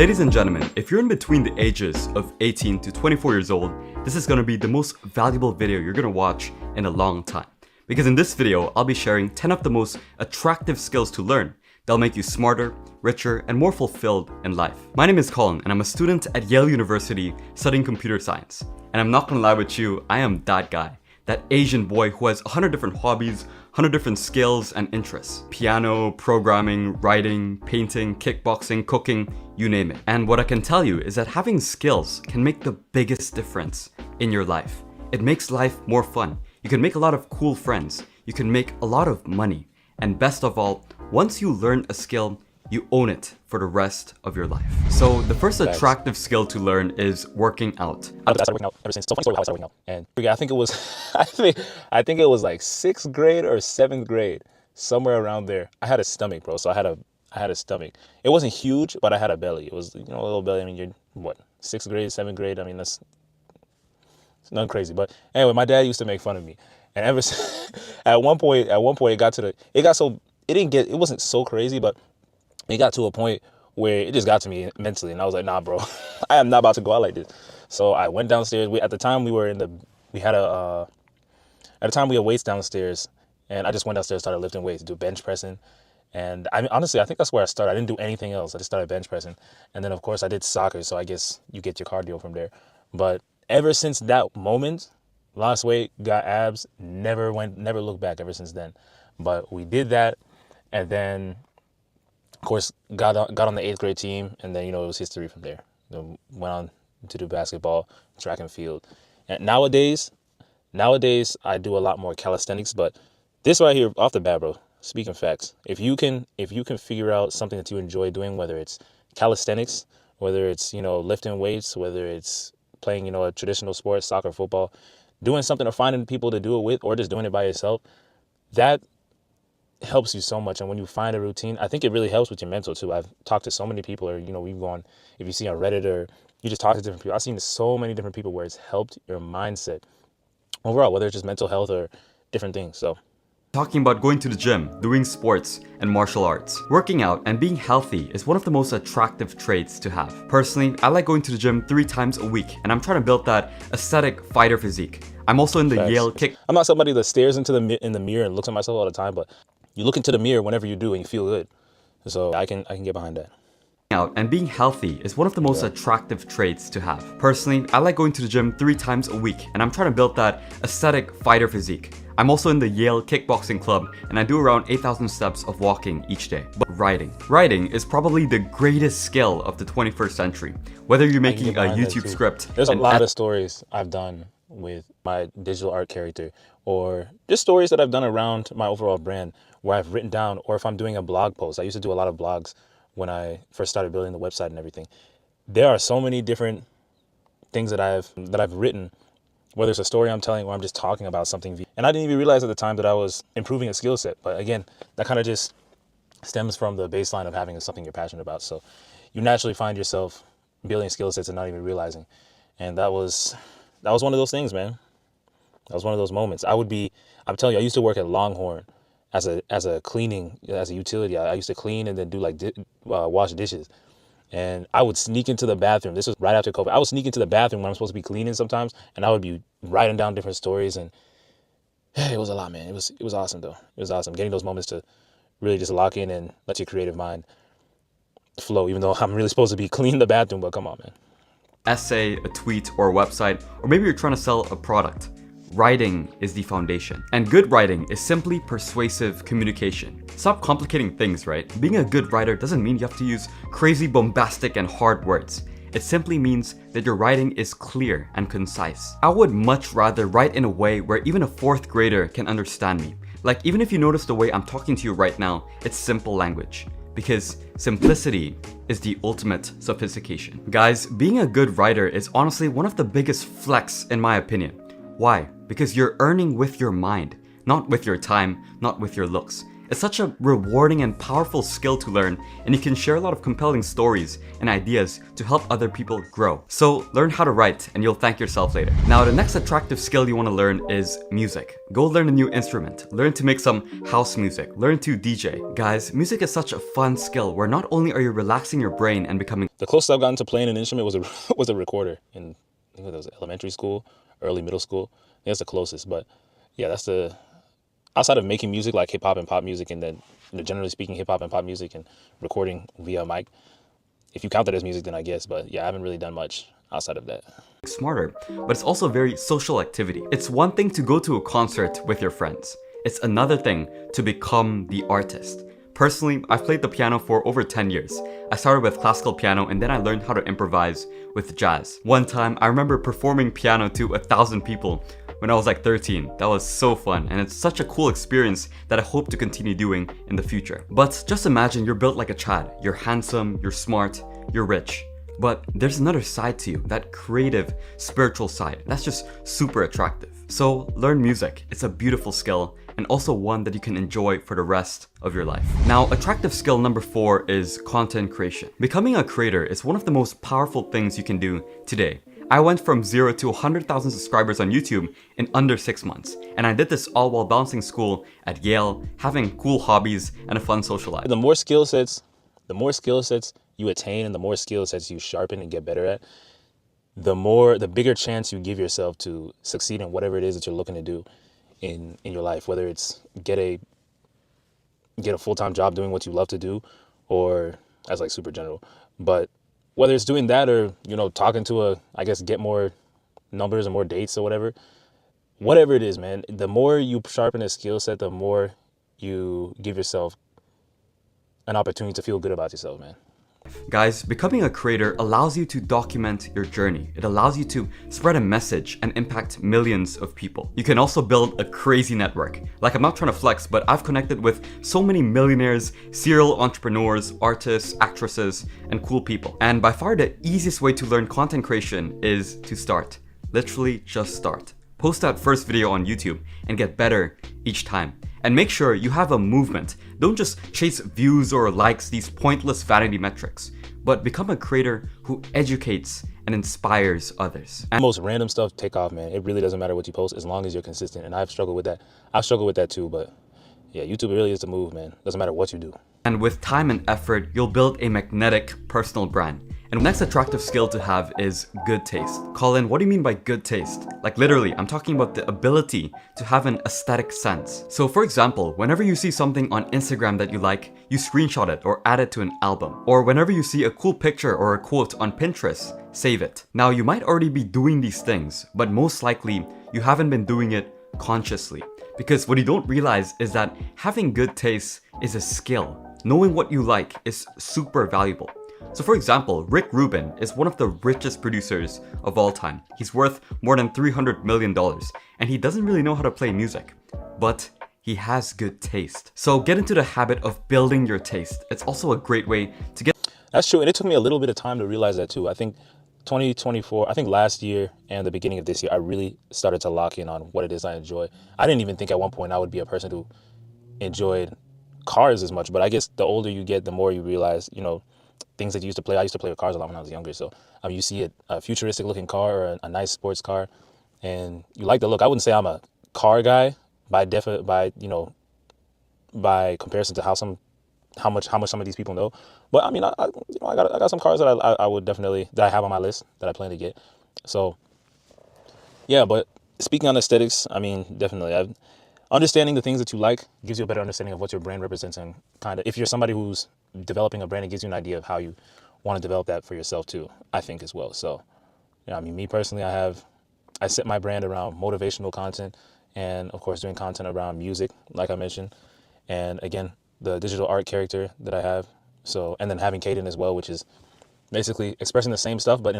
Ladies and gentlemen, if you're in between the ages of 18 to 24 years old, this is going to be the most valuable video you're going to watch in a long time. Because in this video, I'll be sharing 10 of the most attractive skills to learn that'll make you smarter, richer, and more fulfilled in life. My name is Colin, and I'm a student at Yale University studying computer science. And I'm not gonna lie with you, I am that guy. That Asian boy who has 100 different hobbies, 100 different skills and interests. Piano, programming, writing, painting, kickboxing, cooking, you name it. And what I can tell you is that having skills can make the biggest difference in your life. It makes life more fun. You can make a lot of cool friends. You can make a lot of money. And best of all, once you learn a skill, you own it for the rest of your life. So the first attractive skill to learn is working out. I started working out ever since. So funny story how I started working out. And I think it was, I think it was like 6th grade or 7th grade, somewhere around there. I had a stomach, bro. So I had a stomach. It wasn't huge, but I had a belly. It was, a little belly. I mean, you're what, 6th grade, 7th grade. I mean, it's nothing crazy. But anyway, my dad used to make fun of me. And ever since, at one point, it wasn't so crazy, but it got to a point where it just got to me mentally, and I was like, nah, bro, I am not about to go out like this. So I went downstairs. At the time we had weights downstairs, and I just went downstairs, started lifting weights, do bench pressing. And I mean, honestly, I think that's where I started. I didn't do anything else. I just started bench pressing. And then of course I did soccer. So I guess you get your cardio from there. But ever since that moment, lost weight, got abs, never looked back ever since then. But we did that. And then, of course, got on the 8th grade team, and then, it was history from there. Then went on to do basketball, track and field. And nowadays, I do a lot more calisthenics, but this right here, off the bat, bro, speaking facts, if you can figure out something that you enjoy doing, whether it's calisthenics, whether it's, lifting weights, whether it's playing, a traditional sport, soccer, football, doing something or finding people to do it with, or just doing it by yourself, that helps you so much. And when you find a routine, I think it really helps with your mental too. I've talked to so many people, or we've gone, if you see on Reddit or you just talk to different people, I've seen so many different people where it's helped your mindset overall, whether it's just mental health or different things. So talking about going to the gym, doing sports and martial arts. Working out and being healthy is one of the most attractive traits to have. Personally, I like going to the gym 3 times a week, and I'm trying to build that aesthetic fighter physique. I'm also in the Yale kick. I'm not somebody that stares in the mirror and looks at myself all the time, but you look into the mirror whenever you do and you feel good. So I can get behind that. Out and being healthy is one of the most attractive traits to have. Personally, I like going to the gym 3 times a week, and I'm trying to build that aesthetic fighter physique. I'm also in the Yale kickboxing club, and I do around 8,000 steps of walking each day. But writing is probably the greatest skill of the 21st century. Whether you're making a YouTube script, there's a lot of stories I've done with my digital art character, or just stories that I've done around my overall brand where I've written down, or if I'm doing a blog post. I used to do a lot of blogs when I first started building the website and everything. There are so many different things that I've written, whether it's a story I'm telling or I'm just talking about something. And I didn't even realize at the time that I was improving a skill set. But again, that kind of just stems from the baseline of having something you're passionate about. So you naturally find yourself building skill sets and not even realizing. And that was one of those things, man. That was one of those moments. I'm telling you, I used to work at Longhorn as a utility. I used to clean and then do wash dishes. And I would sneak into the bathroom. This was right after COVID. I would sneak into the bathroom when I'm supposed to be cleaning sometimes, and I would be writing down different stories. And it was a lot, man. It was awesome though. It was awesome getting those moments to really just lock in and let your creative mind flow. Even though I'm really supposed to be cleaning the bathroom, but come on, man. Essay, a tweet, or a website, or maybe you're trying to sell a product. Writing is the foundation. And good writing is simply persuasive communication. Stop complicating things, right? Being a good writer doesn't mean you have to use crazy, bombastic, and hard words. It simply means that your writing is clear and concise. I would much rather write in a way where even a 4th grader can understand me. Like, even if you notice the way I'm talking to you right now, it's simple language. Because simplicity is the ultimate sophistication. Guys, being a good writer is honestly one of the biggest flex in my opinion. Why? Because you're earning with your mind, not with your time, not with your looks. It's such a rewarding and powerful skill to learn, and you can share a lot of compelling stories and ideas to help other people grow. So learn how to write and you'll thank yourself later. Now the next attractive skill you want to learn is music. Go learn a new instrument, learn to make some house music, learn to DJ. Guys, music is such a fun skill where not only are you relaxing your brain and becoming... The closest I've gotten to playing an instrument was a recorder in, I think it was elementary school, early middle school. I think that's the closest, but yeah, that's the... Outside of making music like hip hop and pop music, and then generally speaking hip hop and pop music and recording via mic, if you count that as music, then I guess. But yeah, I haven't really done much outside of that. Smarter, but it's also a very social activity. It's one thing to go to a concert with your friends. It's another thing to become the artist. Personally, I've played the piano for over 10 years. I started with classical piano and then I learned how to improvise with jazz. One time, I remember performing piano to 1,000 people when I was like 13. That was so fun, and it's such a cool experience that I hope to continue doing in the future. But just imagine you're built like a Chad. You're handsome, you're smart, you're rich. But there's another side to you, that creative, spiritual side. That's just super attractive. So learn music. It's a beautiful skill, and also one that you can enjoy for the rest of your life. Now, attractive skill number 4 is content creation. Becoming a creator is one of the most powerful things you can do today. I went from 0 to 100,000 subscribers on YouTube in under 6 months. And I did this all while balancing school at Yale, having cool hobbies, and a fun social life. The more skill sets you attain and the more skill sets you sharpen and get better at, the bigger chance you give yourself to succeed in whatever it is that you're looking to do in your life, whether it's get a full-time job doing what you love to do, or that's like super general, but whether it's doing that or, talking to get more numbers and more dates or whatever it is, man, the more you sharpen a skill set, the more you give yourself an opportunity to feel good about yourself, man. Guys, becoming a creator allows you to document your journey. It allows you to spread a message and impact millions of people. You can also build a crazy network. Like, I'm not trying to flex, but I've connected with so many millionaires, serial entrepreneurs, artists, actresses, and cool people. And by far the easiest way to learn content creation is to start. Literally just start. Post that first video on YouTube and get better each time. And make sure you have a movement. Don't just chase views or likes, these pointless vanity metrics, but become a creator who educates and inspires others. And most random stuff take off, man. It really doesn't matter what you post as long as you're consistent. And I've struggled with that. I've struggled with that too, but yeah, YouTube really is the move, man. Doesn't matter what you do. And with time and effort, you'll build a magnetic personal brand. And the next attractive skill to have is good taste. Colin, what do you mean by good taste? Like literally, I'm talking about the ability to have an aesthetic sense. So for example, whenever you see something on Instagram that you like, you screenshot it or add it to an album. Or whenever you see a cool picture or a quote on Pinterest, save it. Now you might already be doing these things, but most likely you haven't been doing it consciously. Because what you don't realize is that having good taste is a skill. Knowing what you like is super valuable. So for example, Rick Rubin is one of the richest producers of all time. He's worth more than $300 million, and he doesn't really know how to play music, but he has good taste. So get into the habit of building your taste. It's also a great way to get... That's true, and it took me a little bit of time to realize that too. I think 2024, I think last year and the beginning of this year, I really started to lock in on what it is I enjoy. I didn't even think at one point I would be a person who enjoyed cars as much, but I guess the older you get, the more you realize, things that you used to play. I used to play with cars a lot when I was younger. So you see a futuristic looking car or a nice sports car and you like the look. I wouldn't say I'm a car guy by comparison to how much some of these people know. But I mean, I got some cars that I would definitely, that I have on my list that I plan to get. So yeah, but speaking on aesthetics, I mean, definitely understanding the things that you like gives you a better understanding of what your brand represents, and kind of, if you're somebody who's developing a brand, it gives you an idea of how you want to develop that for yourself too, I think, as well. So, I mean, me personally, I set my brand around motivational content and of course doing content around music, like I mentioned. And again, the digital art character that I have. So, and then having Caden as well, which is basically expressing the same stuff, but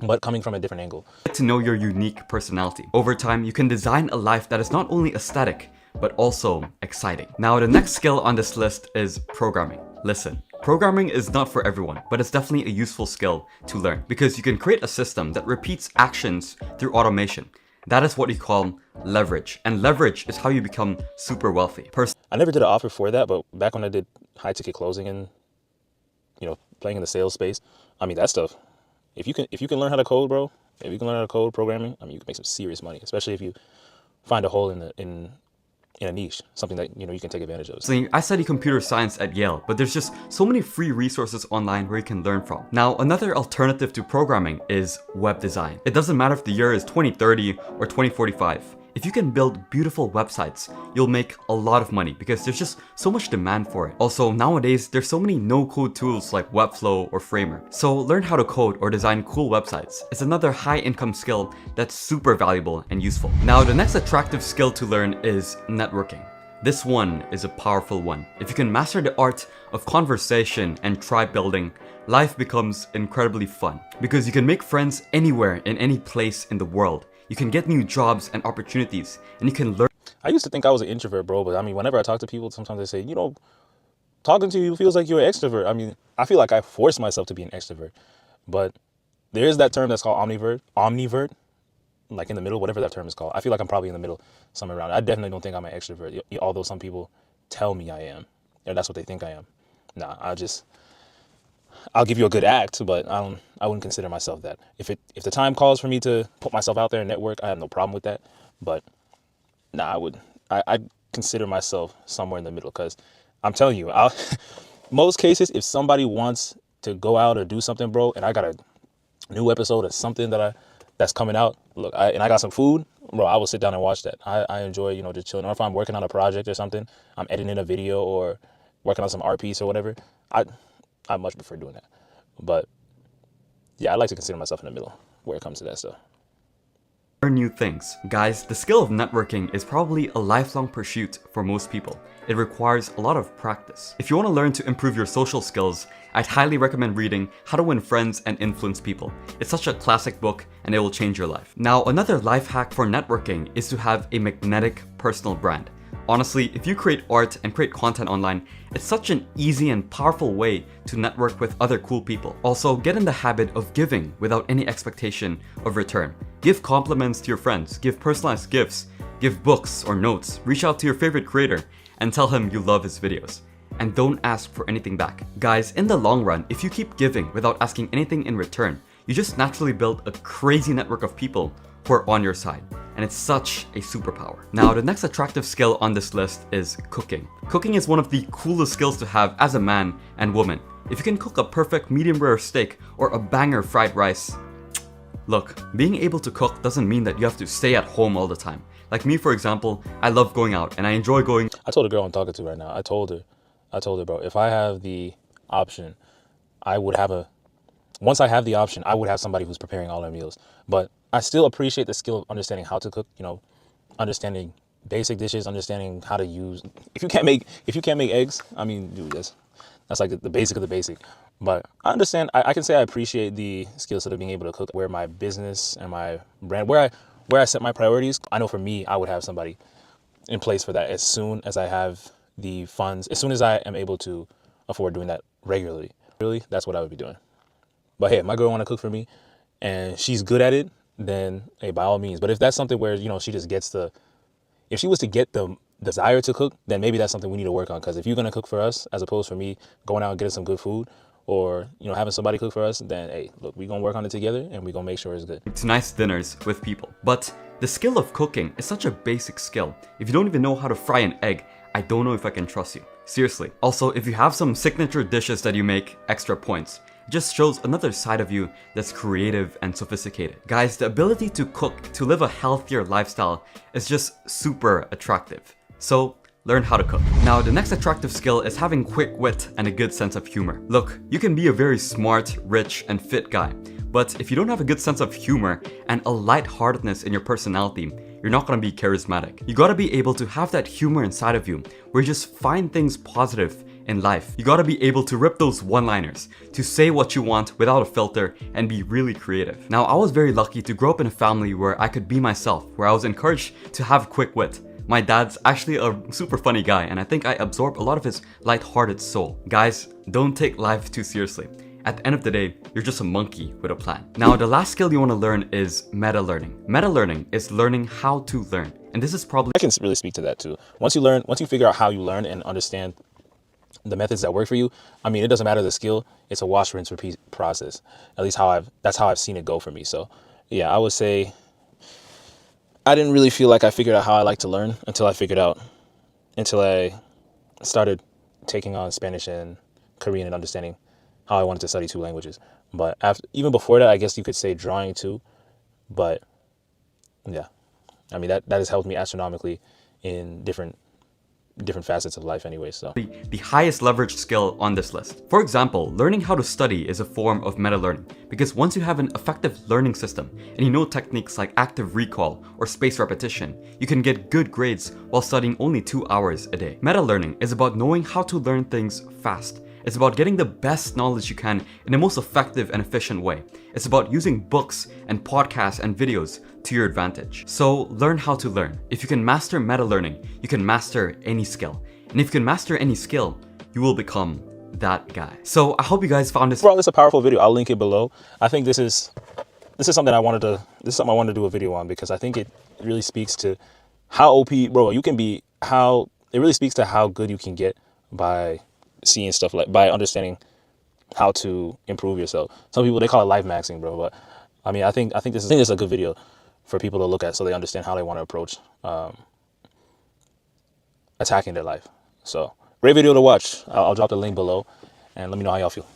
but coming from a different angle. Get to know your unique personality. Over time, you can design a life that is not only aesthetic, but also exciting. Now, the next skill on this list is programming. Listen, programming is not for everyone, but it's definitely a useful skill to learn because you can create a system that repeats actions through automation. That is what you call leverage. And leverage is how you become super wealthy. I never did an offer for that, but back when I did high ticket closing and, playing in the sales space, I mean, that stuff, if you can learn how to code, bro, if you can learn how to code programming, I mean, you can make some serious money, especially if you find a hole in a niche, something that, you can take advantage of. So I study computer science at Yale, but there's just so many free resources online where you can learn from. Now, another alternative to programming is web design. It doesn't matter if the year is 2030 or 2045. If you can build beautiful websites, you'll make a lot of money because there's just so much demand for it. Also, nowadays, there's so many no-code tools like Webflow or Framer. So learn how to code or design cool websites. It's another high-income skill that's super valuable and useful. Now, the next attractive skill to learn is networking. This one is a powerful one. If you can master the art of conversation and tribe building, life becomes incredibly fun because you can make friends anywhere in any place in the world. You can get new jobs and opportunities, and you can learn. I used to think I was an introvert, bro, but I mean, whenever I talk to people, sometimes they say, talking to you feels like you're an extrovert. I mean, I feel like I force myself to be an extrovert, but there is that term that's called omnivert, like in the middle, whatever that term is called. I feel like I'm probably in the middle, somewhere around. I definitely don't think I'm an extrovert, although some people tell me I am, and that's what they think I am. Nah, I'll give you a good act, but I wouldn't consider myself that. If the time calls for me to put myself out there and network, I have no problem with that. But nah, I consider myself somewhere in the middle because I'm telling you, most cases, if somebody wants to go out or do something, bro, and I got a new episode of something that's coming out, look, and I got some food, bro, I will sit down and watch that. I enjoy, just chilling. Or if I'm working on a project or something, I'm editing a video or working on some art piece or whatever, I much prefer doing that. But yeah, I like to consider myself in the middle where it comes to that stuff. Learn new things. Guys, the skill of networking is probably a lifelong pursuit for most people. It requires a lot of practice. If you want to learn to improve your social skills, I'd highly recommend reading How to Win Friends and Influence People. It's such a classic book and it will change your life. Now, another life hack for networking is to have a magnetic personal brand. Honestly, if you create art and create content online, it's such an easy and powerful way to network with other cool people. Also, get in the habit of giving without any expectation of return. Give compliments to your friends, give personalized gifts, give books or notes, reach out to your favorite creator and tell him you love his videos. And don't ask for anything back. Guys, in the long run, if you keep giving without asking anything in return, you just naturally build a crazy network of people who are on your side. And it's such a superpower. Now, the next attractive skill on this list is cooking. Cooking is one of the coolest skills to have as a man and woman. If you can cook a perfect medium rare steak or a banger fried rice, look, being able to cook doesn't mean that you have to stay at home all the time. Like me, for example, I love going out and I enjoy going. I told a girl I'm talking to right now, I told her, bro, if I have the option, once I have the option, I would have somebody who's preparing all our meals. But I still appreciate the skill of understanding how to cook, understanding basic dishes, understanding how to use, if you can't make eggs, I mean, dude, that's like the basic of the basic. But I understand, I can say I appreciate the skill set of being able to cook, where my business and my brand, where I set my priorities. I know for me, I would have somebody in place for that as soon as I have the funds, as soon as I am able to afford doing that regularly. Really, that's what I would be doing. But hey, if my girl want to cook for me and she's good at it, then hey, by all means. But if that's something where, she just gets if she was to get the desire to cook, then maybe that's something we need to work on. Because if you're going to cook for us, as opposed for me going out and getting some good food, or, having somebody cook for us, then hey, look, we're going to work on it together and we're going to make sure it's good. To nice dinners with people. But the skill of cooking is such a basic skill. If you don't even know how to fry an egg, I don't know if I can trust you. Seriously. Also, if you have some signature dishes that you make, extra points. It just shows another side of you that's creative and sophisticated. Guys, the ability to cook, to live a healthier lifestyle is just super attractive. So, learn how to cook. Now, the next attractive skill is having quick wit and a good sense of humor. Look, you can be a very smart, rich, and fit guy, but if you don't have a good sense of humor and a lightheartedness in your personality, you're not gonna be charismatic. You gotta be able to have that humor inside of you, where you just find things positive in life. You gotta be able to rip those one-liners, to say what you want without a filter and be really creative. Now, I was very lucky to grow up in a family where I could be myself, where I was encouraged to have quick wit. My dad's actually a super funny guy, and I think I absorb a lot of his lighthearted soul. Guys, don't take life too seriously. At the end of the day, you're just a monkey with a plan. Now, the last skill you want to learn is meta-learning. Meta-learning is learning how to learn. And this is probably... I can really speak to that too. Once you figure out how you learn and understand the methods that work for you, I mean, it doesn't matter the skill. It's a wash, rinse, repeat process. At least that's how I've seen it go for me. So yeah, I would say I didn't really feel like I figured out how I like to learn until I started taking on Spanish and Korean and understanding how I wanted to study two languages. But even before that, I guess you could say drawing too. But yeah, I mean, that has helped me astronomically in different facets of life anyway. So the highest leverage skill on this list. For example, learning how to study is a form of meta-learning, because once you have an effective learning system and you know techniques like active recall or spaced repetition, you can get good grades while studying only 2 hours a day. Meta-learning is about knowing how to learn things fast. It's about getting the best knowledge you can in the most effective and efficient way. It's about using books and podcasts and videos to your advantage. So learn how to learn. If you can master meta-learning, you can master any skill. And if you can master any skill, you will become that guy. So I hope you guys found this. Bro, this is a powerful video. I'll link it below. I think this is something I wanted to do a video on, because I think it really speaks to how OP, bro, you can be, it really speaks to how good you can get by seeing stuff by understanding how to improve yourself. Some people, they call it life maxing, bro. But I mean, I think this is a good video for people to look at so they understand how they want to approach attacking their life. So great video to watch. I'll drop the link below and let me know how y'all feel.